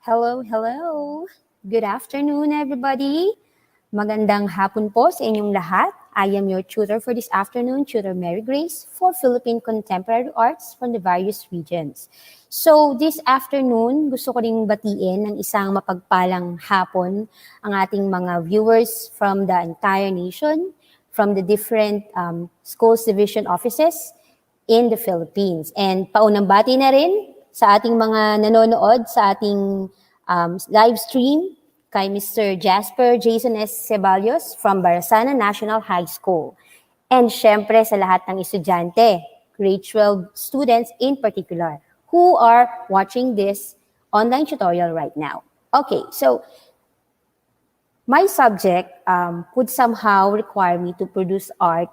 Hello, hello. Good afternoon, everybody. Magandang hapon po sa inyong lahat. I am your tutor for this afternoon, Tutor Mary Grace, for Philippine Contemporary Arts from the various regions. So this afternoon, gusto ko ring batiin ng isang mapagpalang hapon ang ating mga viewers from the entire nation, from the different schools division offices in the Philippines. And paunang bati na rin sa ating mga nanonood sa ating live stream kay Mr. Jasper Jason S. Ceballos from Barasana National High School. And syempre sa lahat ng estudyante, grade 12 students in particular, who are watching this online tutorial right now. Okay, so my subject would somehow require me to produce art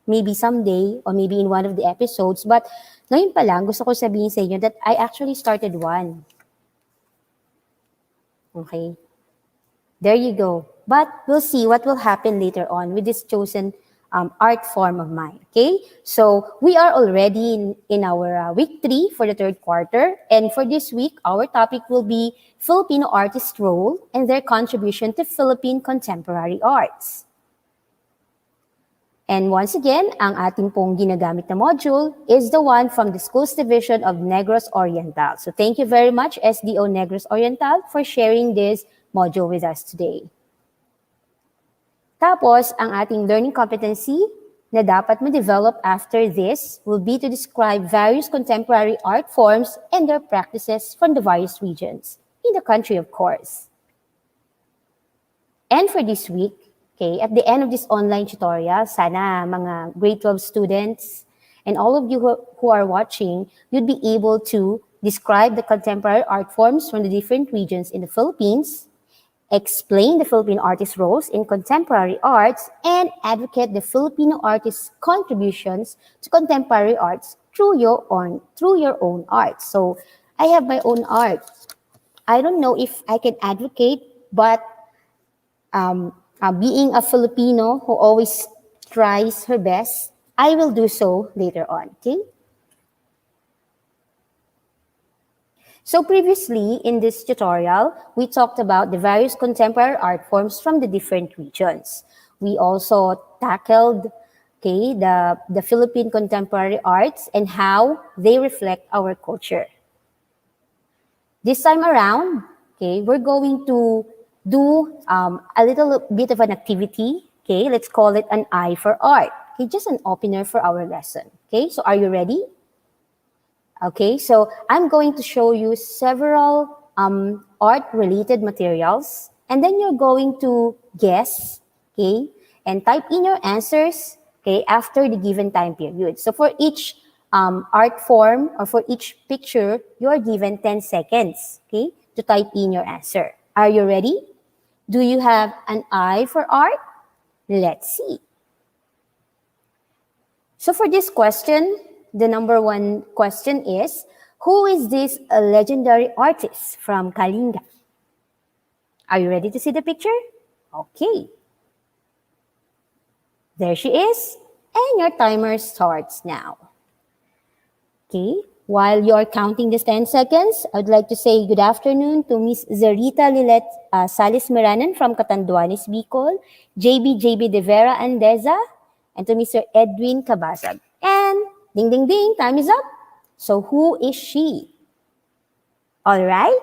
maybe someday or maybe in one of the episodes. But ngayon pa lang, gusto ko sabihin sa inyo that I actually started one. Okay? There you go. But we'll see what will happen later on with this chosen art form of mine. Okay? So we are already in our week 3 for the third quarter. And for this week, our topic will be Filipino artist role and their contribution to Philippine contemporary arts. And once again, ang ating pong ginagamit na module is the one from the Schools Division of Negros Oriental. So thank you very much, SDO Negros Oriental, for sharing this module with us today. Tapos, ang ating learning competency na dapat ma-develop after this will be to describe various contemporary art forms and their practices from the various regions in the country, of course. And for this week, okay, at the end of this online tutorial, sana mga grade 12 students and all of you who are watching, you'd be able to describe the contemporary art forms from the different regions in the Philippines, explain the Philippine artist roles in contemporary arts, and advocate the Filipino artists' contributions to contemporary arts through your own art. So I have my own art. I don't know if I can advocate, but being a Filipino who always tries her best, I will do so later on, okay? So previously, in this tutorial, we talked about the various contemporary art forms from the different regions. We also tackled, okay, the Philippine contemporary arts and how they reflect our culture. This time around, okay, we're going to do a little bit of an activity, okay? Let's call it an eye for art, okay? Just an opener for our lesson, okay? So are you ready? Okay, so I'm going to show you several art-related materials, and then you're going to guess, okay, and type in your answers, okay, after the given time period. So for each art form or for each picture, you're given 10 seconds, okay, to type in your answer. Are you ready? Do you have an eye for art? Let's see. So for this question, the number one question is, who is this legendary artist from Kalinga? Are you ready to see the picture? Okay. There she is, and your timer starts now. Okay, while you're counting these 10 seconds, I would like to say good afternoon to Miss Zerita Lilet Salis Meranan from Catanduanes, Bicol, JB De Vera Andeza, and to Mr. Edwin Cabasag. And ding, ding, ding, time is up. So who is she? All right.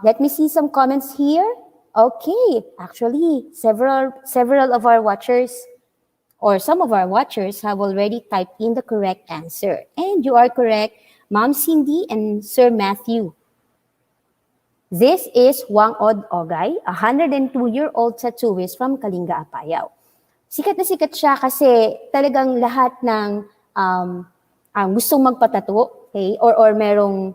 Let me see some comments here. Okay, actually, several of our watchers or some of our watchers have already typed in the correct answer. And you are correct, Ma'am Cindy and Sir Matthew. This is Wang Od Ogay, a 102-year-old tattooist from Kalinga, Apayao. Sikat na sikat siya kasi talagang lahat ng gustong magpatato, okay, or merong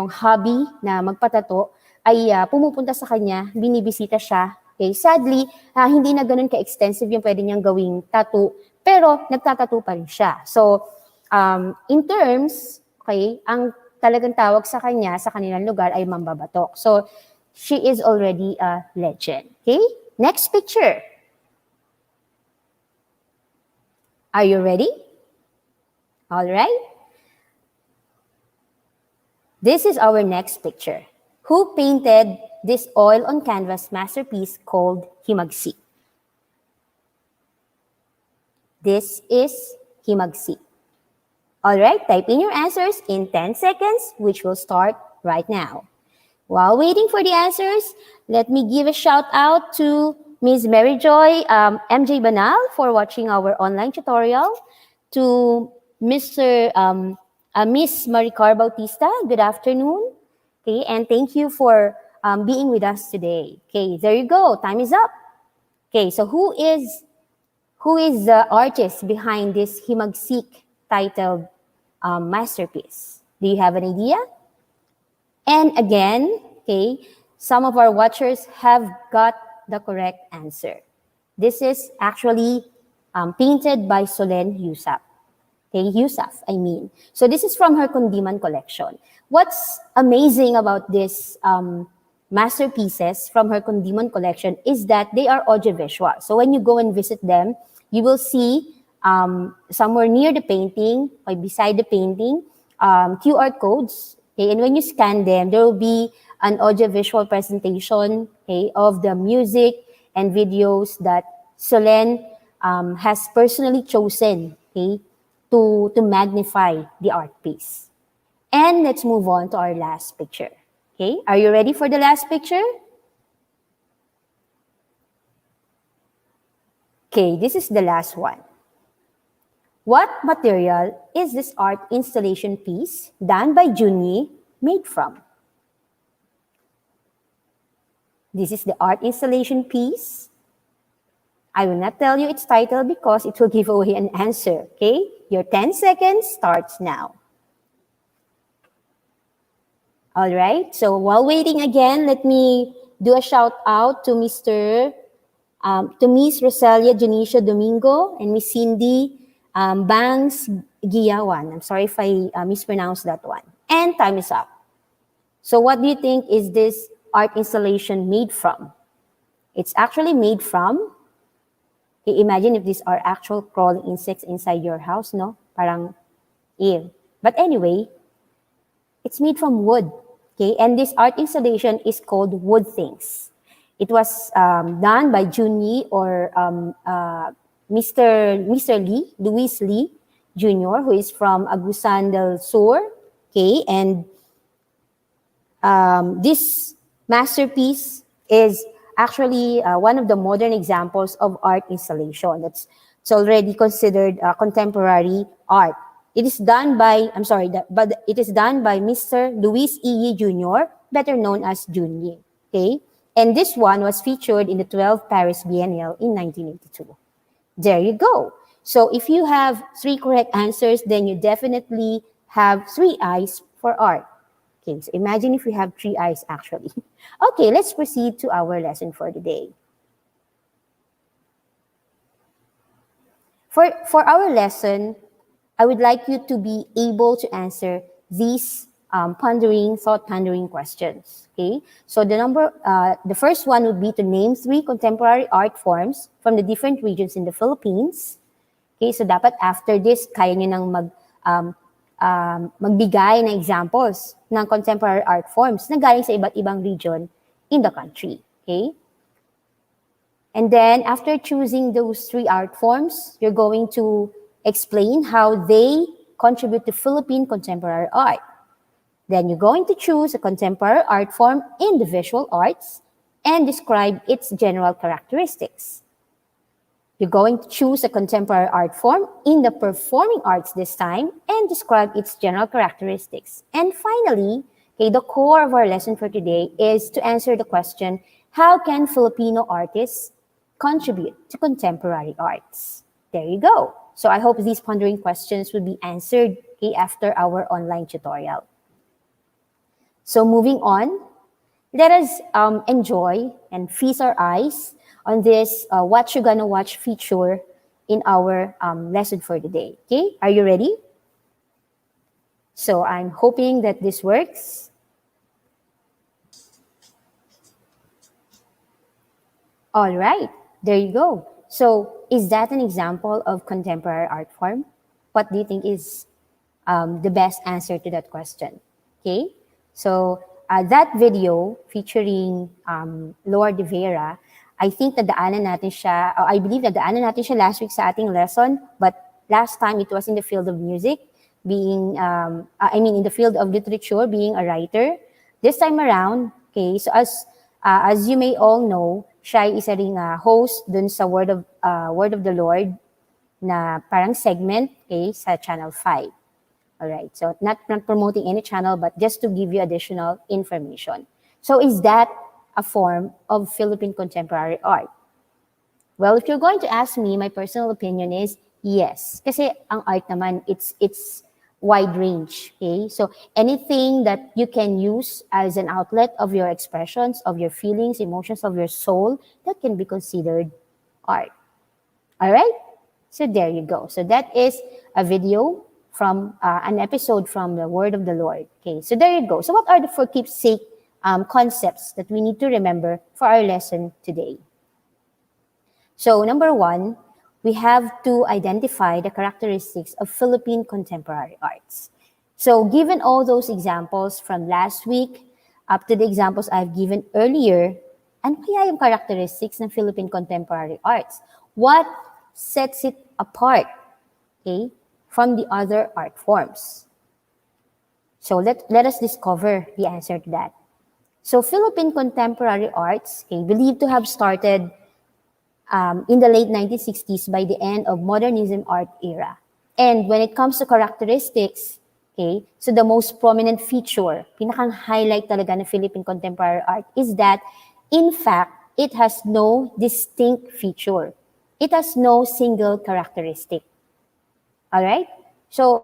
hobby na magpatato ay pumupunta sa kanya, binibisita siya. Okay, sadly, hindi na ganun ka-extensive yung pwede niyang gawing tattoo, pero nagtatattoo pa rin siya. So, in terms, okay, ang talagang tawag sa kanya sa kanilang lugar ay mambabatok. So, she is already a legend. Okay, next picture. Are you ready? All right. This is our next picture. Who painted this oil on canvas masterpiece called Himagsik? This is Himagsik. All right, type in your answers in 10 seconds, which will start right now. While waiting for the answers, let me give a shout out to Ms. Mary Joy MJ Banal for watching our online tutorial, to Miss Maricar Bautista, good afternoon. Okay, and thank you for being with us today. Okay, there you go, time is up. Okay, so who is the artist behind this Himagsik titled masterpiece? Do you have an idea? And again, okay, some of our watchers have got the correct answer. This is actually painted by Solen Yusuf. Okay, Yusuf, I mean. So this is from her Kundiman collection. What's amazing about this masterpieces from her Kundiman collection is that they are audiovisual. So when you go and visit them, you will see somewhere near the painting or beside the painting, QR codes. Okay, and when you scan them, there will be an audiovisual presentation, okay, of the music and videos that Solen has personally chosen, okay, to magnify the art piece. And let's move on to our last picture. Okay, are you ready for the last picture? Okay, this is the last one. What material is this art installation piece done by Junyi made from? This is the art installation piece. I will not tell you its title because it will give away an answer, okay? Your 10 seconds starts now. All right, so while waiting again, let me do a shout out to Miss Rosalia Janicia Domingo and Miss Cindy Bangs Giyawan. I'm sorry if I mispronounced that one. And time is up. So what do you think is this art installation made from? It's actually made from, okay, imagine if these are actual crawling insects inside your house, no? Parang, ew. But anyway, it's made from wood, okay? And this art installation is called Wood Things. It was done by Junyi or Mr. Lee, Luis Lee Jr., who is from Agusan del Sur, okay? And this masterpiece is actually one of the modern examples of art installation. It's already considered contemporary art. It is done by, but it is done by Mr. Luis E. Jr., better known as Junyi, okay? And this one was featured in the 12th Paris Biennial in 1982. There you go. So if you have 3 correct answers, then you definitely have 3 eyes for art. Okay, so imagine if we have 3 eyes actually. Okay, let's proceed to our lesson for the day. For our lesson, I would like you to be able to answer these thought-pondering questions. Okay, so the first one would be to name 3 contemporary art forms from the different regions in the Philippines. Okay, so dapat after this, kaya nyo nang magbigay ng examples ng contemporary art forms na galing sa iba't ibang region in the country. Okay? And then, after choosing those 3 art forms, you're going to explain how they contribute to Philippine contemporary art. Then you're going to choose a contemporary art form in the visual arts and describe its general characteristics. You're going to choose a contemporary art form in the performing arts this time and describe its general characteristics. And finally, okay, the core of our lesson for today is to answer the question, how can Filipino artists contribute to contemporary arts? There you go. So I hope these pondering questions will be answered, okay, after our online tutorial. So moving on, let us enjoy and feast our eyes on this What You Gonna Watch feature in our lesson for the day. Okay, are you ready? So I'm hoping that this works. All right, there you go. So is that an example of contemporary art form? What do you think is the best answer to that question? Okay, so that video featuring Lord de Vera, I think nadaanan natin siya, I believe nadaanan natin siya last week sa ating lesson, but last time it was in the field of music, being, in the field of literature, being a writer. This time around, okay, so as you may all know, siya ay isa ring host dun sa Word of the Lord na parang segment, okay, sa Channel 5. All right, so not promoting any channel, but just to give you additional information. So is that a form of Philippine contemporary art? Well, if you're going to ask me, my personal opinion is yes. Kasi ang art naman, it's wide range, okay? So anything that you can use as an outlet of your expressions, of your feelings, emotions, of your soul, that can be considered art. All right? So there you go. So that is a video from an episode from the Word of the Lord. Okay, so there you go. So what are the for keepsake concepts that we need to remember for our lesson today? So number one, we have to identify the characteristics of Philippine contemporary arts. So given all those examples from last week up to the examples I've given earlier, ano kaya yung characteristics ng Philippine contemporary arts? What sets it apart, okay, from the other art forms? So let us discover the answer to that. So Philippine contemporary arts, okay, believed to have started in the late 1960s by the end of modernism art era. And when it comes to characteristics, okay, so the most prominent feature, pinakang highlight talaga ng Philippine contemporary art is that, in fact, it has no distinct feature. It has no single characteristic. All right? So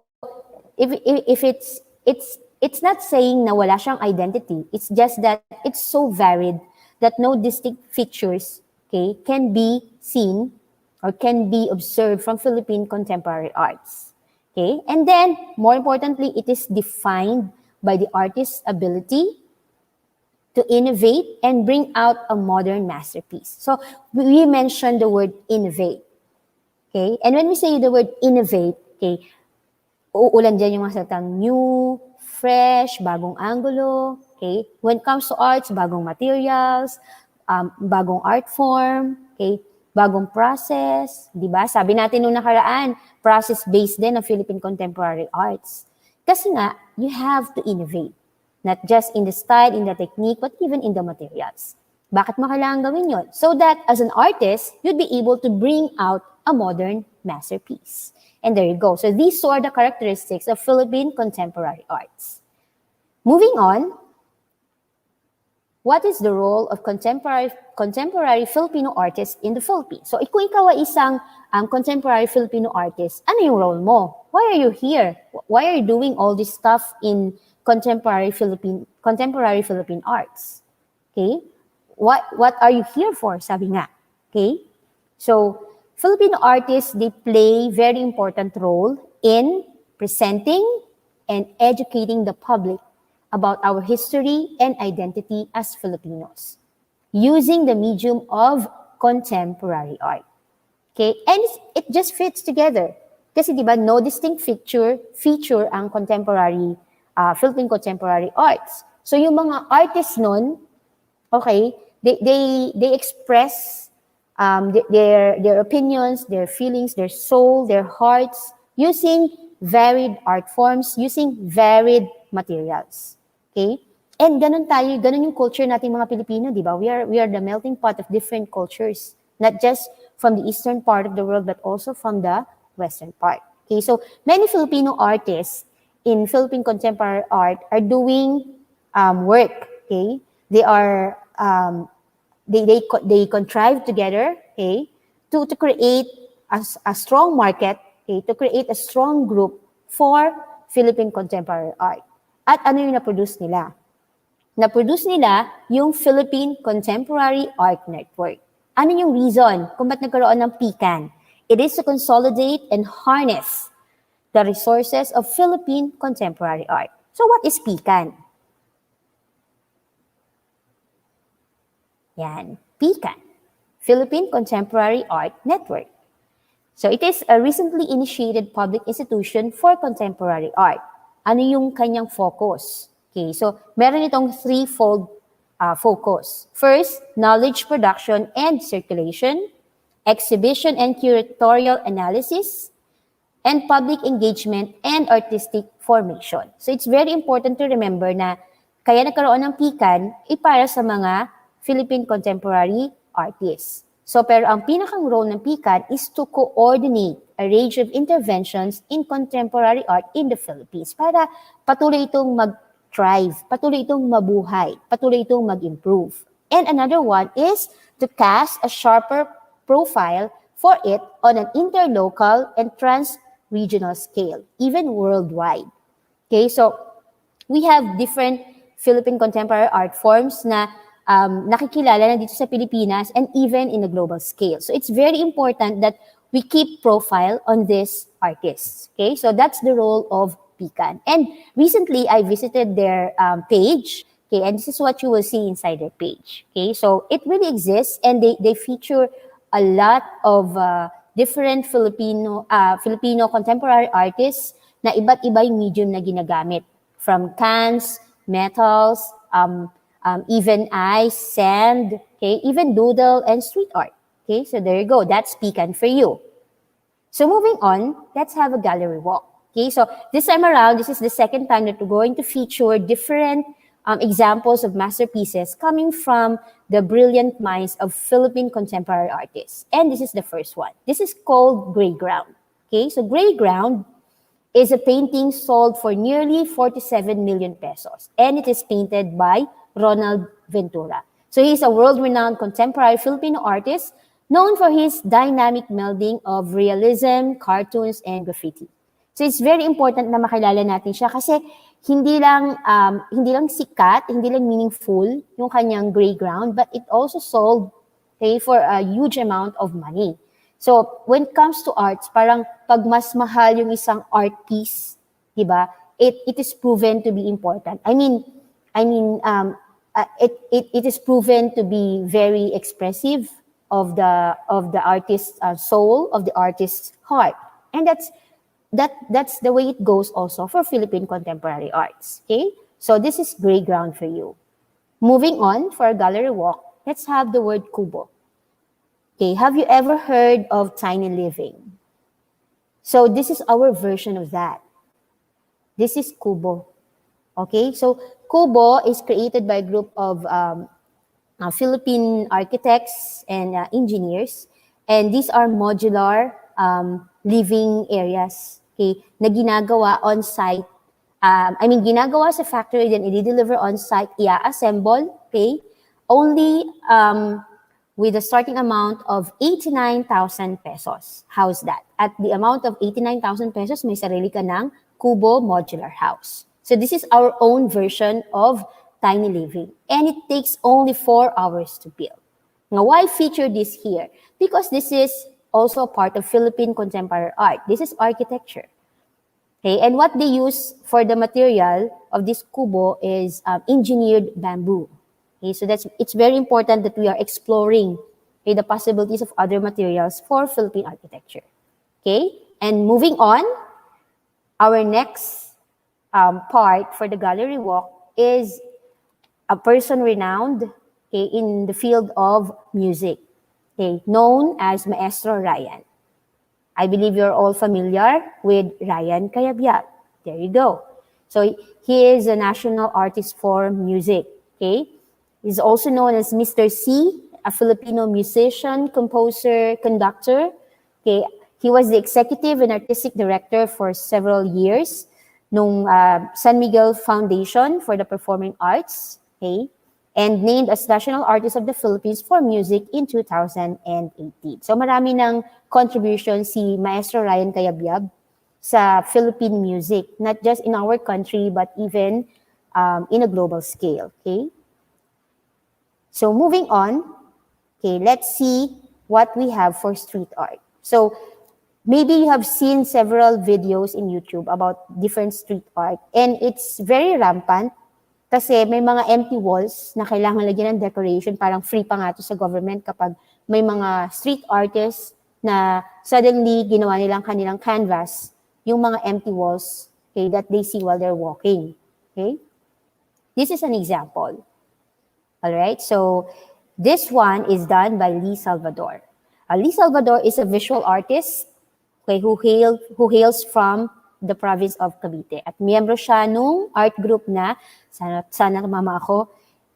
if it's not saying na wala siyang identity. It's just that it's so varied that no distinct features, okay, can be seen or can be observed from Philippine contemporary arts. Okay? And then, more importantly, it is defined by the artist's ability to innovate and bring out a modern masterpiece. So we mentioned the word innovate. Okay? And when we say the word innovate, okay, uulan dyan yung mga salitang new, fresh, bagong angulo. Okay? When it comes to arts, bagong materials, bagong art form, okay, bagong process, di ba? Sabi natin nung nakaraan, process-based din ang Philippine contemporary arts. Kasi nga, you have to innovate. Not just in the style, in the technique, but even in the materials. Bakit mo kailangan gawin yun? So that as an artist, you'd be able to bring out a modern masterpiece. And there you go. So these are the characteristics of Philippine contemporary arts. Moving on, what is the role of contemporary Filipino artists in the Philippines? So kung ikaw ay isang contemporary Filipino artist, ano yung role mo? Why are you here? Why are you doing all this stuff in contemporary Philippine arts? Okay? What are you here for? Sabi nga. Okay? So, Filipino artists, they play very important role in presenting and educating the public about our history and identity as Filipinos, using the medium of contemporary art. Okay? And it just fits together. Kasi di ba, no distinct feature ang contemporary Philippine contemporary arts. So yung mga artists nun, okay, they express their opinions, their feelings, their soul, their hearts, using varied art forms, using varied materials. Okay? And ganun yung culture nating mga Pilipino, di ba? We are the melting pot of different cultures, not just from the eastern part of the world, but also from the western part. Okay? So many Filipino artists in Philippine contemporary art are doing work. Okay? They are they contrive together, okay, to create a strong market, okay, to create a strong group for Philippine contemporary art. At ano yung na-produce nila? Na-produce nila yung Philippine Contemporary Art Network. Ano yung reason kung ba't nagkaroon ng Pikan? It is to consolidate and harness the resources of Philippine contemporary art. So what is Pikan? Yan, Pikan, Philippine Contemporary Art Network. So it is a recently initiated public institution for contemporary art. Ano yung kanyang focus? Okay, so meron itong threefold focus. First, knowledge production and circulation, exhibition and curatorial analysis, and public engagement and artistic formation. So it's very important to remember na kaya nagkaroon ng Pikan para sa mga Philippine contemporary artists. So pero ang pinakang role ng Pikan is to coordinate a range of interventions in contemporary art in the Philippines para patuloy itong mag-thrive, patuloy itong mabuhay, patuloy itong mag-improve. And another one is to cast a sharper profile for it on an interlocal and trans-regional scale, even worldwide. Okay, so we have different Philippine contemporary art forms na nakikilala na dito sa Pilipinas and even in a global scale. So it's very important that we keep profile on these artists. Okay, so that's the role of Pikan. And recently, I visited their page. Okay, and this is what you will see inside their page. Okay, so it really exists, and they feature a lot of different Filipino contemporary artists na iba't iba yung medium na ginagamit. From cans, metals, even ice, sand, okay, even doodle and street art. Okay, so there you go. That's Pikan for you. So moving on, let's have a gallery walk. Okay, so this time around, this is the second time that we're going to feature different examples of masterpieces coming from the brilliant minds of Philippine contemporary artists. And this is the first one. This is called Gray Ground. Okay, so Gray Ground is a painting sold for nearly 47 million pesos. And it is painted by Ronald Ventura. So he's a world-renowned contemporary Filipino artist known for his dynamic melding of realism, cartoons, and graffiti. So it's very important na makilala natin siya kasi hindi lang sikat, hindi lang meaningful yung kanyang Gray Ground, but it also sold for a huge amount of money. So when it comes to arts, parang pag mas mahal yung isang art piece, di ba? It is proven to be important. It is proven to be very expressive of the artist's soul, of the artist's heart, and that's the way it goes also for Philippine contemporary arts. Okay, so this is Gray Ground for you. Moving on for a gallery walk, let's have the word Kubo. Okay, have you ever heard of tiny living? So this is our version of that. This is Kubo. Okay, so Kubo is created by a group of Philippine architects and engineers, and these are modular living areas, okay, na ginagawa on-site. Ginagawa sa factory, then i-deliver on-site, i-assemble, okay, only with a starting amount of 89,000 pesos. How's that? At the amount of 89,000 pesos, may sarili ka ng Kubo modular house. So this is our own version of tiny living, and it takes only 4 hours to build. Now, why feature this here? Because this is also a part of Philippine contemporary art. This is architecture. Okay, and what they use for the material of this Kubo is engineered bamboo. Okay, so it's very important that we are exploring the possibilities of other materials for Philippine architecture. Okay, and moving on, our next part for the gallery walk is a person renowned in the field of music, known as Maestro Ryan. I believe you're all familiar with Ryan Cayabyab. There you go. So he is a national artist for music. Okay, he's also known as Mr. C, a Filipino musician, composer, conductor. Okay, he was the executive and artistic director for several years nung San Miguel Foundation for the Performing Arts. Okay, and named as National Artist of the Philippines for Music in 2018. So marami ng contribution si Maestro Ryan Cayabyab sa Philippine music, not just in our country, but even in a global scale. Okay? So moving on, okay, let's see what we have for street art. So maybe you have seen several videos in YouTube about different street art, and it's very rampant. Kasi may mga empty walls na kailangan lagyan ng decoration, parang free pa nga to sa government kapag may mga street artists na suddenly ginawa nilang kanilang canvas, yung mga empty walls, okay, that they see while they're walking. Okay? This is an example. All right, so this one is done by Lee Salvador. Lee Salvador is a visual artist, okay, who hails from the province of Cavite. At miyembro siya nung art group na, sana mama ako,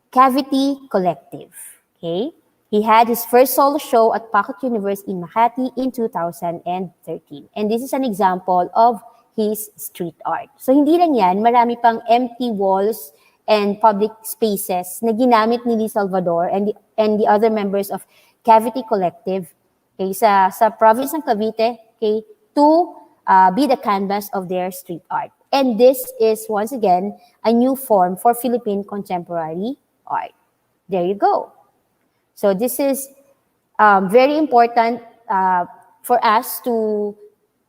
Cavity Collective. Okay? He had his first solo show at Pocket Universe in Makati in 2013. And this is an example of his street art. So hindi lang yan, marami pang empty walls and public spaces na ginamit ni Lee Salvador and the other members of Cavity Collective, okay, sa province ng Cavite, okay, to be the canvas of their street art. And this is, once again, a new form for Philippine contemporary art. There you go. So this is very important for us to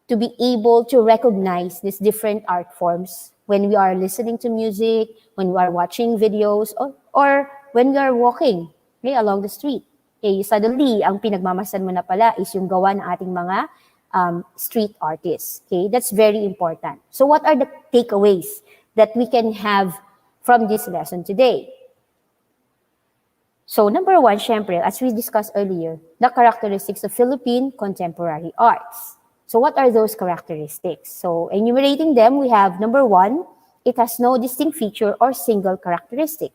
be able to recognize these different art forms when we are listening to music, when we are watching videos, or when we are walking, okay, along the street. Okay, suddenly, ang pinagmamasan mo na pala is yung gawa ng ating mga street artists. Okay, that's very important. So what are the takeaways that we can have from this lesson today? So number one, syempre, as we discussed earlier, the characteristics of Philippine contemporary arts. So what are those characteristics? So enumerating them, we have number one, it has no distinct feature or single characteristic.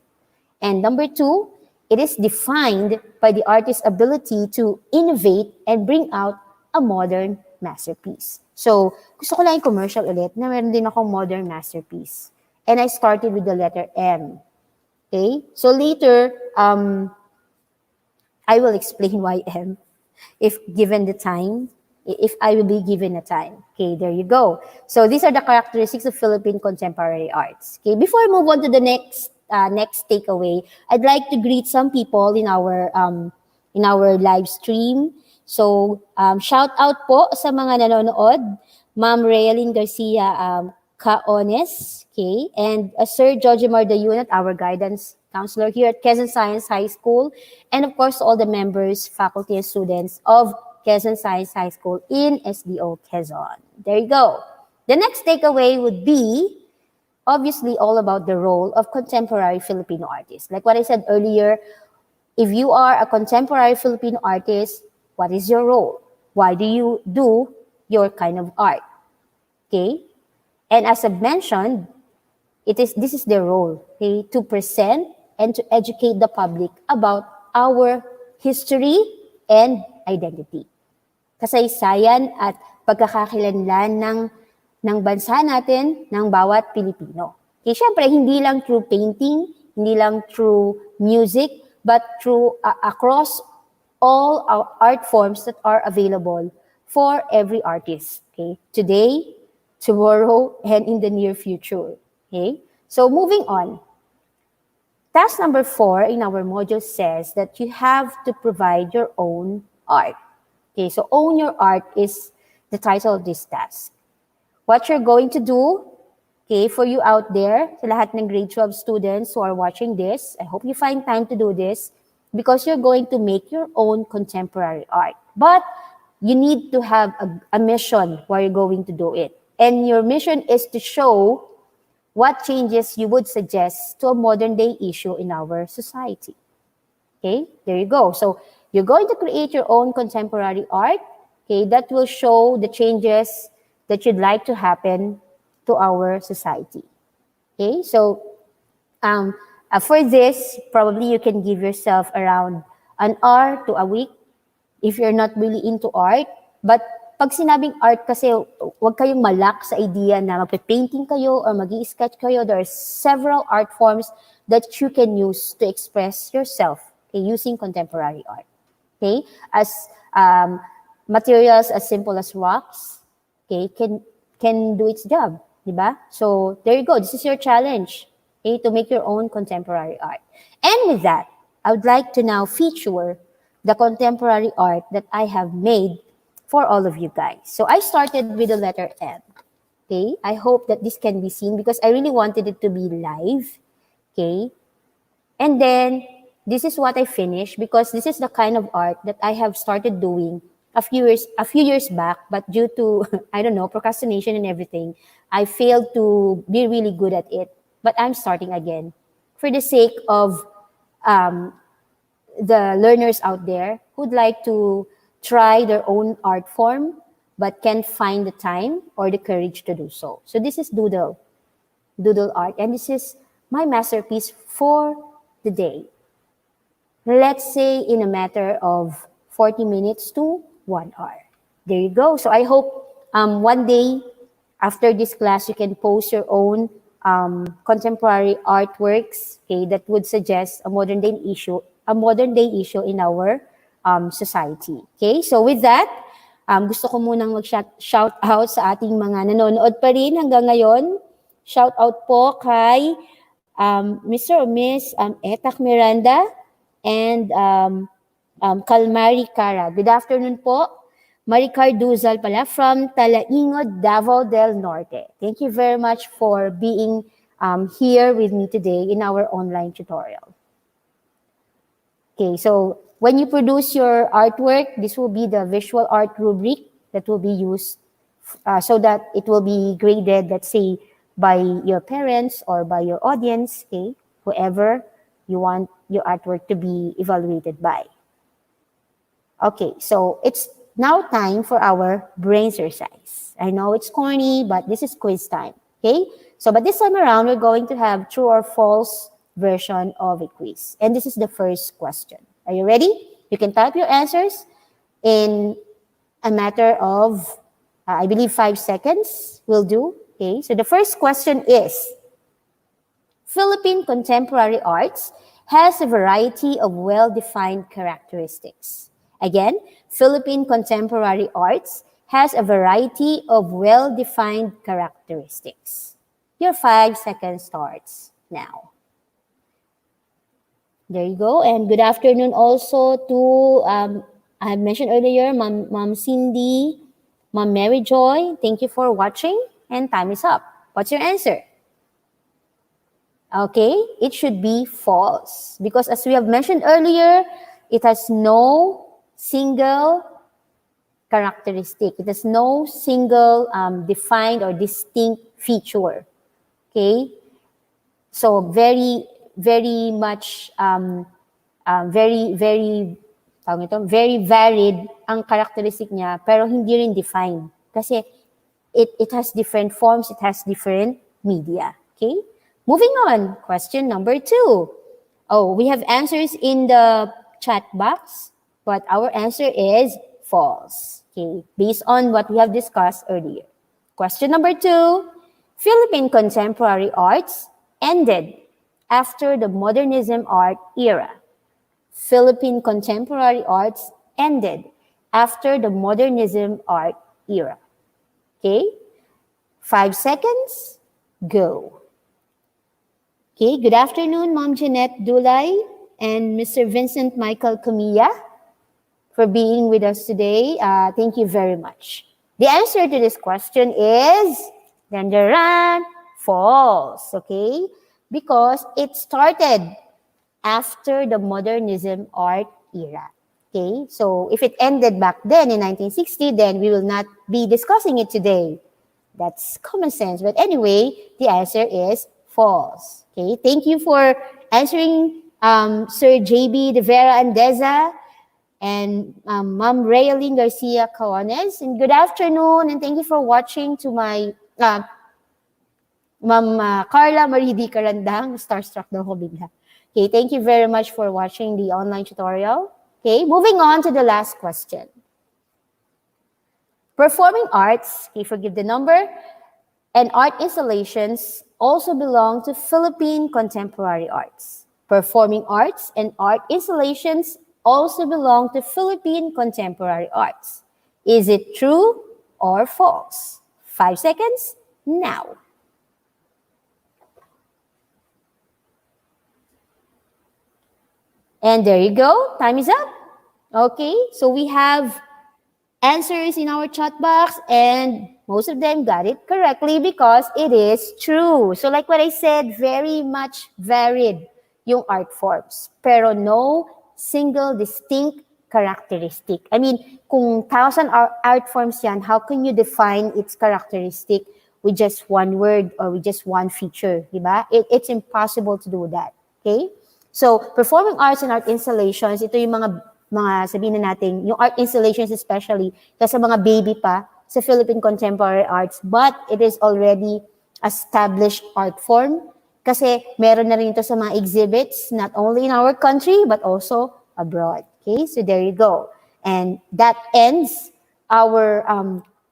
And number two, it is defined by the artist's ability to innovate and bring out a modern masterpiece. So gusto ko lang yung commercial ulit na meron din akong modern masterpiece. And I started with the letter M. Okay, so later, I will explain why M, if given the time, if I will be given a time. Okay, there you go. So these are the characteristics of Philippine contemporary arts. Okay, before I move on to the next takeaway, I'd like to greet some people in our live stream. So shout out po sa mga nanonood, Ma'am Realyn Garcia Caones, okay, and Sir Jojimar Dayunat, our guidance counselor here at Quezon Science High School, and of course all the members, faculty, and students of Quezon Science High School in SDO Quezon. There you go. The next takeaway would be obviously all about the role of contemporary Filipino artists. Like what I said earlier, if you are a contemporary Filipino artist, what is your role? Why do you do your kind of art? Okay? And as I've mentioned, this is their role, okay, to present and to educate the public about our history and identity. Kasaysayan at pagkakakilanlan ng bansa natin, ng bawat Pilipino. Okay, syempre, hindi lang through painting, hindi lang through music, but through across all our art forms that are available for every artist. Okay, today, tomorrow, and in the near future. Okay? So moving on. Task number 4 in our module says that you have to provide your own art. Okay, so own your art is the title of this task. What you're going to do, okay, for you out there, sa lahat ng grade 12 students who are watching this, I hope you find time to do this because you're going to make your own contemporary art. But you need to have a mission why you're going to do it. And your mission is to show what changes you would suggest to a modern day issue in our society. Okay, there you go. So you're going to create your own contemporary art, okay, that will show the changes that you'd like to happen to our society. Okay, so for this, probably you can give yourself around an hour to a week if you're not really into art. But pag sinabing art kasi, huwag kayong malak sa idea na magpe-painting kayo or mag-i-sketch kayo. There are several art forms that you can use to express yourself, okay, using contemporary art. Okay, as materials as simple as rocks, okay, can do its job, diba? So there you go. This is your challenge, okay, to make your own contemporary art. And with that, I would like to now feature the contemporary art that I have made for all of you guys. So I started with the letter M. Okay, I hope that this can be seen because I really wanted it to be live. Okay, and then this is what I finished because this is the kind of art that I have started doing a few years back, but due to I don't know, procrastination and everything, I failed to be really good at it. But I'm starting again. for the sake of the learners out there who'd like to try their own art form but can't find the time or the courage to do so. So this is doodle art, and this is my masterpiece for the day. Let's say in a matter of 40 minutes to 1 hour. There you go. So I hope one day after this class, you can post your own contemporary artworks, okay, that would suggest a modern day issue in our society. Okay, so with that, gusto ko munang mag-shout out sa ating mga nanonood pa rin hanggang ngayon. Shout out po kay Mr. or Miss Etak Miranda and Calmari Cara. Good afternoon po. Maricar Duzal pala from Talaingod, Davao del Norte. Thank you very much for being here with me today in our online tutorial. Okay, so when you produce your artwork, this will be the visual art rubric that will be used so that it will be graded, let's say, by your parents or by your audience, okay, whoever you want your artwork to be evaluated by. Okay, so it's now time for our brain exercise. I know it's corny, but this is quiz time, okay? So, but this time around, we're going to have true or false version of a quiz. And this is the first question. Are you ready? You can type your answers in a matter of, I believe, 5 seconds will do, okay? So the first question is, Philippine contemporary arts has a variety of well-defined characteristics. Again, Philippine contemporary arts has a variety of well-defined characteristics. Your 5 seconds starts now. There you go. And good afternoon also to, I mentioned earlier, Ma'am Cindy, Ma'am Mary Joy. Thank you for watching, and time is up. What's your answer? Okay, it should be false because as we have mentioned earlier, it has no single characteristic. It has no single defined or distinct feature. Okay, so very much very varied ang characteristic niya, pero hindi rin defined kasi it has different forms, it has different media. Okay, moving on, question number 2. Oh, we have answers in the chat box, but our answer is false, okay, based on what we have discussed earlier. Question number 2, Philippine contemporary arts ended after the modernism art era. Philippine contemporary arts ended after the modernism art era. Okay, 5 seconds, go. Okay, good afternoon, Ma'am Jeanette Dulay and Mr. Vincent Michael Camilla for being with us today. Thank you very much. The answer to this question is false, okay? Because it started after the modernism art era, okay? So if it ended back then in 1960, then we will not be discussing it today. That's common sense. But anyway, the answer is false, okay? Thank you for answering, Sir JB De Vera Andeza and Ma'am Raylene Garcia Caones. And good afternoon, and thank you for watching to my Ma'am Carla Maridi Karandang. Starstruck daw ko bigla. Okay, thank you very much for watching the online tutorial. Okay, moving on to the last question. Performing arts, okay, forgive the number, and art installations also belong to Philippine contemporary arts. Performing arts and art installations also belong to Philippine contemporary arts. Is it true or false? 5 seconds, now. And there you go, time is up. Okay, so we have answers in our chat box and most of them got it correctly because it is true. So like what I said, very much varied yung art forms, pero no single distinct characteristic. I mean, kung 1,000 art forms yan, how can you define its characteristic with just one word or with just one feature, diba? It's impossible to do that. Okay? So, performing arts and art installations, ito yung mga sabihin na natin, yung art installations especially, kasi mga baby pa sa Philippine contemporary arts, but it is already established art form kasi meron na rin ito sa mga exhibits, not only in our country, but also abroad. Okay, so there you go. And that ends our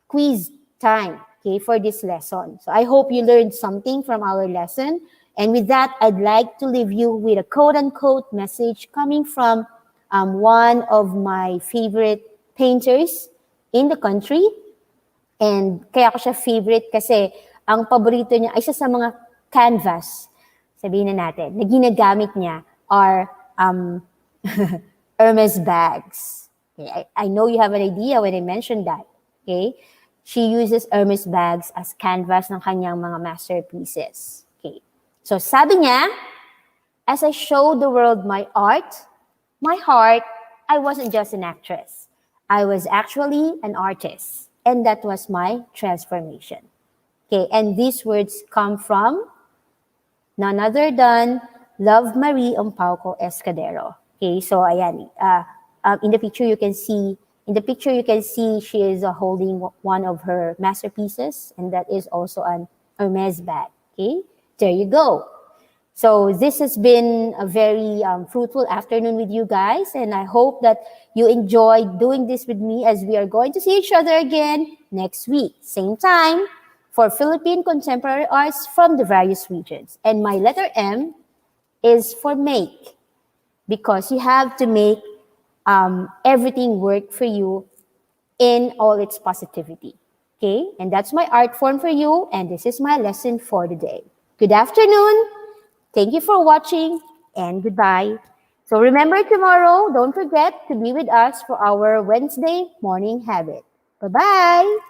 quiz time, okay, for this lesson. So I hope you learned something from our lesson. And with that, I'd like to leave you with a quote-unquote message coming from one of my favorite painters in the country. And kaya ko siya favorite kasi ang paborito niya ay isa sa mga canvas, sabihin na natin, na ginagamit niya are Hermes bags. Okay, I know you have an idea when I mentioned that. Okay? She uses Hermes bags as canvas ng kanyang mga masterpieces. Okay. So sabi niya, as I showed the world my art, my heart, I wasn't just an actress. I was actually an artist. And that was my transformation. Okay, and these words come from none other than Love Marie Umpauco Escudero. Okay, so ayan, in the picture you can see, she is holding one of her masterpieces, and that is also an Hermes bag. Okay, there you go. So this has been a very fruitful afternoon with you guys, and I hope that you enjoyed doing this with me as we are going to see each other again next week, same time, for Philippine contemporary arts from the various regions. And my letter M is for make, because you have to make everything work for you in all its positivity. Okay, and that's my art form for you, and this is my lesson for the day. Good afternoon. Thank you for watching, and goodbye. So remember tomorrow, don't forget to be with us for our Wednesday morning habit. Bye-bye.